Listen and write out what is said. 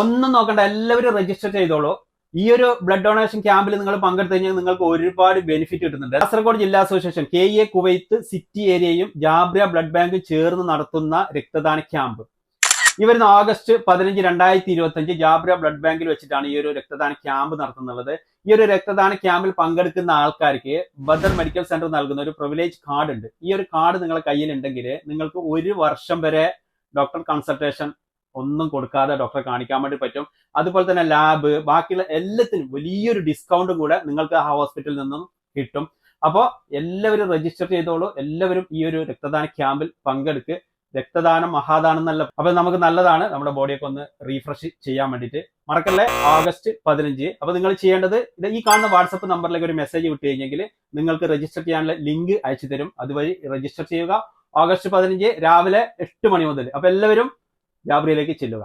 ഒന്നും നോക്കണ്ട, എല്ലാവരും രജിസ്റ്റർ ചെയ്തോളൂ. ഈ ഒരു ബ്ലഡ് ഡൊണേഷൻ ക്യാമ്പിൽ നിങ്ങൾ പങ്കെടുത്തു കഴിഞ്ഞാൽ നിങ്ങൾക്ക് ഒരുപാട് ബെനിഫിറ്റ് കിട്ടുന്നുണ്ട്. കാസർഗോഡ് ജില്ലാ അസോസിയേഷൻ, KA കുവൈത്ത് സിറ്റി ഏരിയയും ജാബ്രിയ ബ്ലഡ് ബാങ്കും ചേർന്ന് നടത്തുന്ന രക്തദാന ക്യാമ്പ് ഈ വരുന്ന August 15, 2025 ജാബ്രിയ ബ്ലഡ് ബാങ്കിൽ വെച്ചിട്ടാണ് ഈ ഒരു രക്തദാന ക്യാമ്പ് നടത്തുന്നത്. ഈ ഒരു രക്തദാന ക്യാമ്പിൽ പങ്കെടുക്കുന്ന ആൾക്കാർക്ക് ബദർ മെഡിക്കൽ സെന്റർ നൽകുന്ന ഒരു പ്രിവിലേജ് കാർഡ് ഉണ്ട്. ഈ ഒരു കാർഡ് നിങ്ങളുടെ കയ്യിൽ ഉണ്ടെങ്കിൽ നിങ്ങൾക്ക് 1 വർഷം വരെ ഡോക്ടർ കൺസൾട്ടേഷൻ ഒന്നും കൊടുക്കാതെ ഡോക്ടറെ കാണിക്കാൻ വേണ്ടി പറ്റും. അതുപോലെ തന്നെ ലാബ്, ബാക്കിയുള്ള എല്ലാത്തിനും വലിയൊരു ഡിസ്കൗണ്ടും കൂടെ നിങ്ങൾക്ക് ആ ഹോസ്പിറ്റലിൽ നിന്നും കിട്ടും. അപ്പോൾ എല്ലാവരും രജിസ്റ്റർ ചെയ്തോളൂ. എല്ലാവരും ഈ ഒരു രക്തദാന ക്യാമ്പിൽ പങ്കെടുക്ക്. രക്തദാനം മഹാദാനം എന്നല്ല, അപ്പൊ നമുക്ക് നല്ലതാണ് നമ്മുടെ ബോഡിയൊക്കെ ഒന്ന് റീഫ്രഷ് ചെയ്യാൻ വേണ്ടിയിട്ട്. മറക്കല്ലേ, August 15. അപ്പൊ നിങ്ങൾ ചെയ്യേണ്ടത് ഈ കാണുന്ന വാട്സപ്പ് നമ്പറിലേക്ക് ഒരു മെസ്സേജ് വിട്ടു കഴിഞ്ഞെങ്കിൽ നിങ്ങൾക്ക് രജിസ്റ്റർ ചെയ്യാനുള്ള ലിങ്ക് അയച്ചു തരും. അതുവഴി രജിസ്റ്റർ ചെയ്യുക. August 15 രാവിലെ 8 മണി മുതൽ. അപ്പൊ എല്ലാവരും ജാബ്രിയയിലേക്ക് ചെല്ലുക.